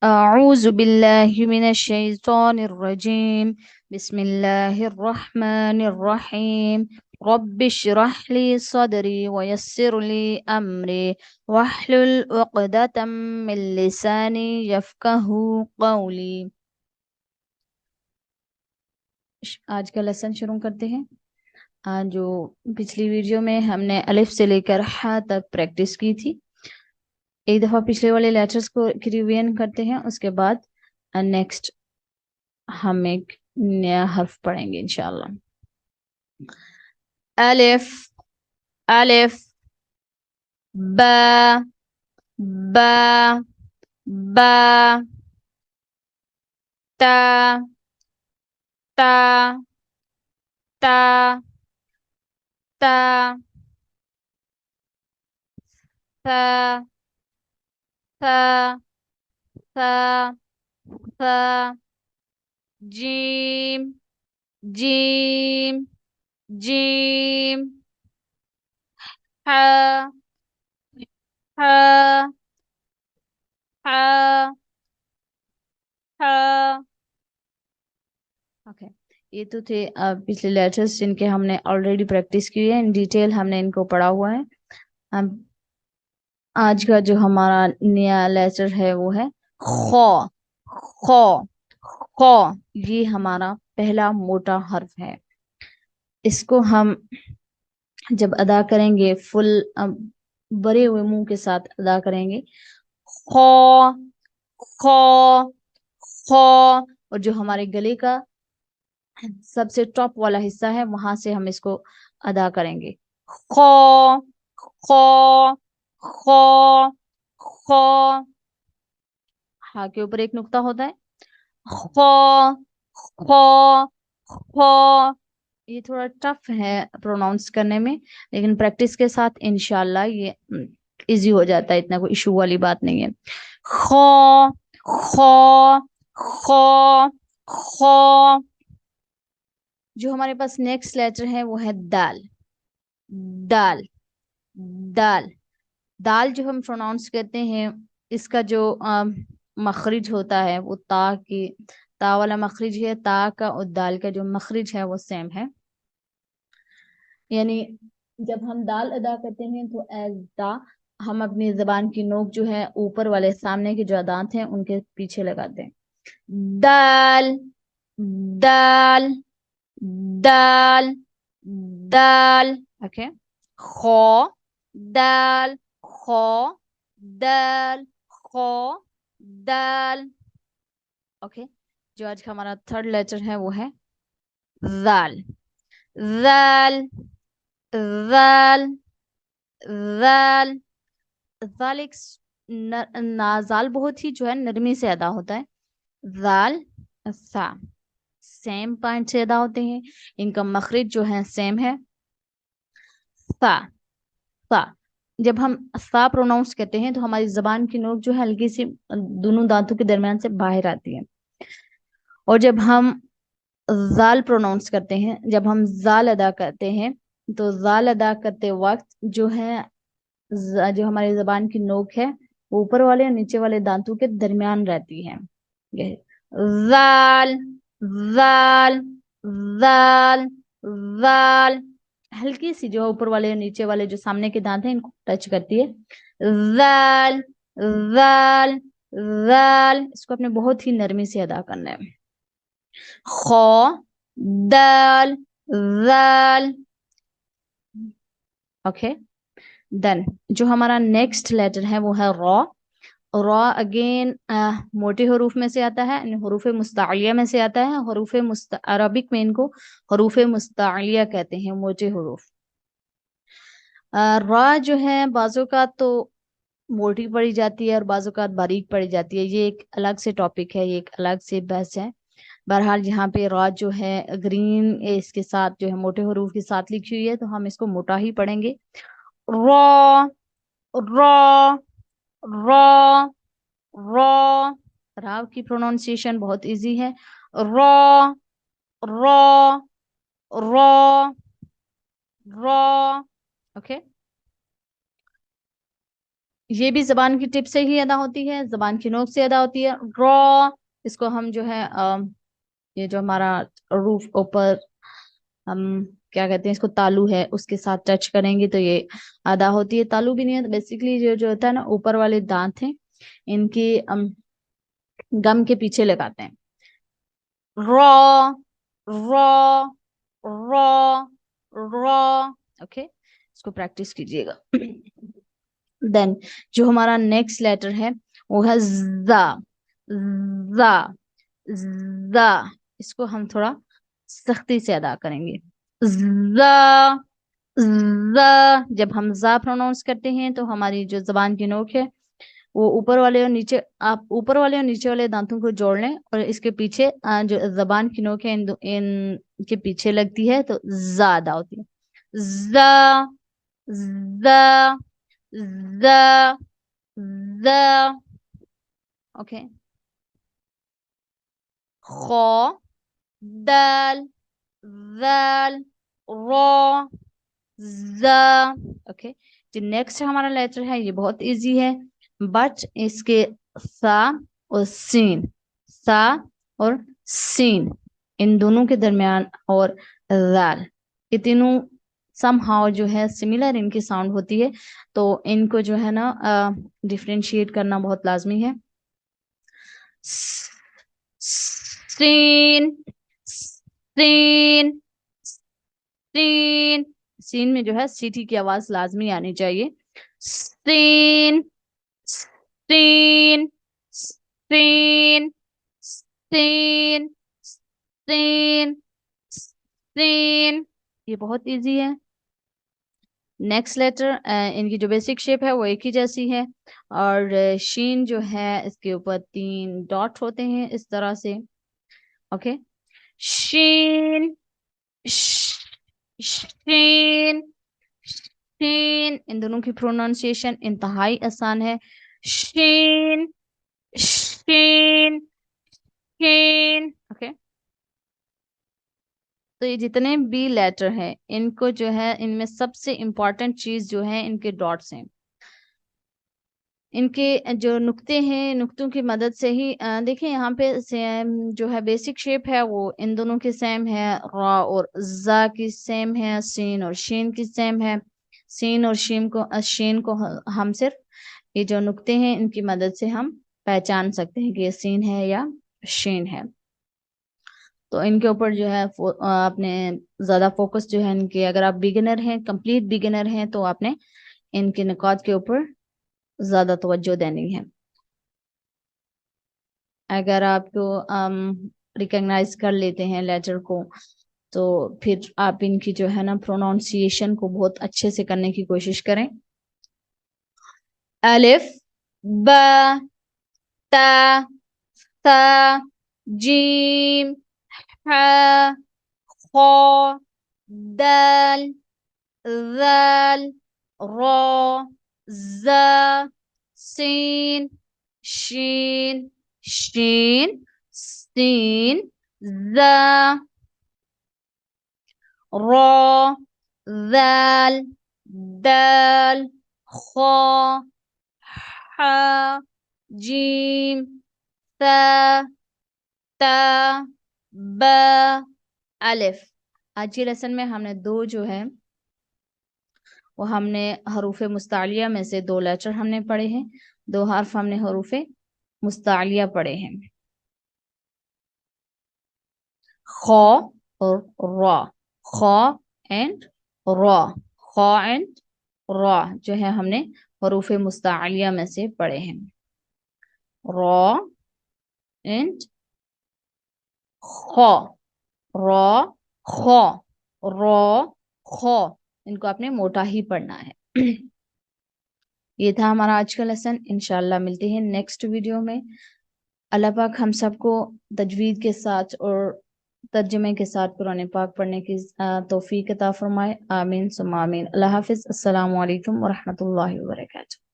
أعوذ بالله من الشيطان الرجيم. بسم الله الرحمن الرحيم. رب اشرح لي صدري ويسر لي أمري واحلل عقدة من لساني يفقه قولي. آج کا لیسن شروع کرتے ہیں. آج جو پچھلی ویڈیو میں ہم نے الف سے لے کر ح تک پریکٹس کی تھی، ایک دفعہ پچھلے والے لیٹرز کو ریویژن کرتے ہیں، اس کے بعد نیکسٹ ہم ایک نیا حرف پڑھیں گے انشاءاللہ. الف الف با با با تا تا تا تا ثا ثا ثا ثا جیم جیم جیم ح ح ح ح. اوکے، یہ تو تھے پچھلے لیٹرز جن کے ہم نے آلریڈی پریکٹس کی ہے، ان ڈیٹیل ہم نے ان کو پڑھا ہوا ہے. آج کا جو ہمارا نیا لیٹر ہے وہ ہے خو. خو خو یہ ہمارا پہلا موٹا حرف ہے. اس کو ہم جب ادا کریں گے فل بڑے ہوئے منہ کے ساتھ ادا کریں گے. خو خو خو. اور جو ہمارے گلے کا سب سے ٹاپ والا حصہ ہے وہاں سے ہم اس کو ادا کریں گے. خو خو خو خو. ہاں کے اوپر ایک نقطہ ہوتا ہے. خو خو خو. یہ تھوڑا ٹف ہے پروناؤنس کرنے میں، لیکن پریکٹس کے ساتھ انشاءاللہ یہ ایزی ہو جاتا ہے، اتنا کوئی ایشو والی بات نہیں ہے. خو خو خو خو. جو ہمارے پاس نیکسٹ لیٹر ہے وہ ہے دال. دال دال دال جو ہم پروناؤنس کرتے ہیں، اس کا جو مخرج ہوتا ہے وہ تا والا مخرج ہے. تا کا اور دال کا جو مخرج ہے وہ سیم ہے، یعنی جب ہم دال ادا کرتے ہیں تو ایز دا ہم اپنی زبان کی نوک جو ہے اوپر والے سامنے کے جو دانت ہیں ان کے پیچھے لگاتے ہیں. دال دال دال دال. اوکے، خو دال خو دال خو دال. اوکے، جو آج کا ہمارا تھرڈ لیٹر ہے وہ ہے ذال. ذال ذال ذال. ذال ایک نازال بہت ہی جو ہے نرمی سے ادا ہوتا ہے. ذال ثا سیم پوائنٹ سے ادا ہوتے ہیں، ان کا مخرج جو ہے سیم ہے. ثا ثا جب ہم ثا پروناؤنس کرتے ہیں تو ہماری زبان کی نوک جو ہے ہلکی سی دونوں دانتوں کے درمیان سے باہر آتی ہے. اور جب ہم ذال پروناؤنس کرتے ہیں، جب ہم ذال ادا کرتے ہیں تو ذال ادا کرتے وقت جو ہے جو ہماری زبان کی نوک ہے وہ اوپر والے اور نیچے والے دانتوں کے درمیان رہتی ہے. ذال ذال ذال ذال. ہلکی سی جو اوپر والے اور نیچے والے جو سامنے کے دانت ہیں ان کو ٹچ کرتی ہے. ذال ذال ذال. اس کو اپنے بہت ہی نرمی سے ادا کرنا ہے. خو دال ذال. اوکے دن جو ہمارا نیکسٹ لیٹر ہے وہ ہے را. را اگین موٹے حروف میں سے آتا ہے، حروف مستعلیہ میں سے آتا ہے. حروف عربک میں ان کو حروف مستعلیہ کہتے ہیں، موٹے حروف. را جو ہے بعض اوقات تو موٹی پڑی جاتی ہے اور بعض اوقات باریک پڑی جاتی ہے. یہ ایک الگ سے ٹاپک ہے، یہ ایک الگ سے بحث ہے. بہرحال یہاں پہ را جو ہے گرین اس کے ساتھ جو ہے موٹے حروف کے ساتھ لکھی ہوئی ہے تو ہم اس کو موٹا ہی پڑھیں گے. را را را را. را کی پروناؤنسیشن بہت ایزی ہے. را را را را. اوکے یہ بھی زبان کی ٹپ سے ہی ادا ہوتی ہے, زبان کی نوک سے ادا ہوتی ہے. را, اس کو ہم جو ہے یہ جو ہمارا روف اوپر ہم کیا کہتے ہیں اس کو, تالو ہے, اس کے ساتھ ٹچ کریں گے تو یہ ادا ہوتی ہے. تالو بھی نہیں ہے, بیسکلی جو ہوتا ہے نا, اوپر والے دانت ہیں ان کی گم کے پیچھے لگاتے ہیں. را را را را, اوکے, اس کو پریکٹس کیجیے گا. دین جو ہمارا نیکسٹ لیٹر ہے وہ ہے زا. زا زا, اس کو ہم تھوڑا سختی سے ادا کریں گے. زا زا, جب ہم زا پروناؤنس کرتے ہیں تو ہماری جو زبان کی نوک ہے وہ اوپر والے اور نیچے, آپ اوپر والے اور نیچے والے دانتوں کو جوڑ لیں اور اس کے پیچھے جو زبان کی نوک ہے ان کے پیچھے لگتی ہے تو زا ادا ہوتی ہے. زا زا زا زا, اوکے. خو دال ذال را زا, اوکے. جو نیکسٹ ہمارا لیٹر ہے یہ بہت ایزی ہے, بٹ اس کے سا اور سین, سا اور سین ان دونوں کے درمیان اور ذال, یہ تینوں سم ہاؤ جو ہے سملر ان کی ساؤنڈ ہوتی ہے, تو ان کو جو ہے نا ڈفرینشیٹ کرنا بہت لازمی ہے. سین سین سین, سین میں جو ہے سیٹی کی آواز لازمی آنی چاہیے. سین سین سین سین سین سین, یہ بہت ایزی ہے. نیکسٹ لیٹر ان کی جو بیسک شیپ ہے وہ ایک ہی جیسی ہے, اور شین جو ہے اس کے اوپر 3 ڈاٹ ہوتے ہیں اس طرح سے, اوکے. شین شین شین, ان دونوں کی پروننسیشن انتہائی آسان ہے. شین شین شین, اوکے. تو یہ جتنے بھی لیٹر ہیں ان کو جو ہے ان میں سب سے امپورٹنٹ چیز جو ہے ان کے ڈاٹس ہیں. ان کے جو نقطے ہیں, نقطوں کی مدد سے ہی دیکھیں یہاں پہ سیم جو ہے بیسک شیپ ہے وہ ان دونوں کی سیم ہے, را اور زا کی سیم ہے, سین اور شین کی سیم ہے. سین اور شین کو ہم صرف یہ جو نقطے ہیں ان کی مدد سے ہم پہچان سکتے ہیں کہ یہ سین ہے یا شین ہے. تو ان کے اوپر جو ہے اپنے زیادہ فوکس جو ہے ان کے, اگر آپ بگنر ہیں, کمپلیٹ بگنر ہیں, تو آپ نے ان کے نکات کے اوپر زیادہ توجہ دینی ہے. اگر آپ کو ریکگنائز کر لیتے ہیں لیٹر کو تو پھر آپ ان کی جو ہے نا پروناؤنسیشن کو بہت اچھے سے کرنے کی کوشش کریں. الف با تا ثا جیم ح خا دال ذال را زا سین شین شین سین ذا را ذال دال خا ح جیم ثا تا با الف. آج کے لیسن میں ہم نے 2 جو ہے وہ ہم نے حروف مستعلیہ میں سے 2 لیٹر ہم نے پڑھے ہیں, 2 حرف ہم نے حروف مستعلیہ پڑھے ہیں, خا اور را. خا اینڈ را, خا اینڈ را جو ہے ہم نے حروف مستعلیہ میں سے پڑھے ہیں. را اینڈ خا, را خا را خا, ان کو آپ نے موٹا ہی پڑھنا ہے. یہ تھا ہمارا آج کا لیسن. انشاءاللہ ملتے ہیں نیکسٹ ویڈیو میں. اللہ پاک ہم سب کو تجوید کے ساتھ اور ترجمے کے ساتھ قرآن پاک پڑھنے کی توفیق عطا فرمائے. آمین ثم آمین. اللہ حافظ. السلام علیکم ورحمۃ اللہ وبرکاتہ.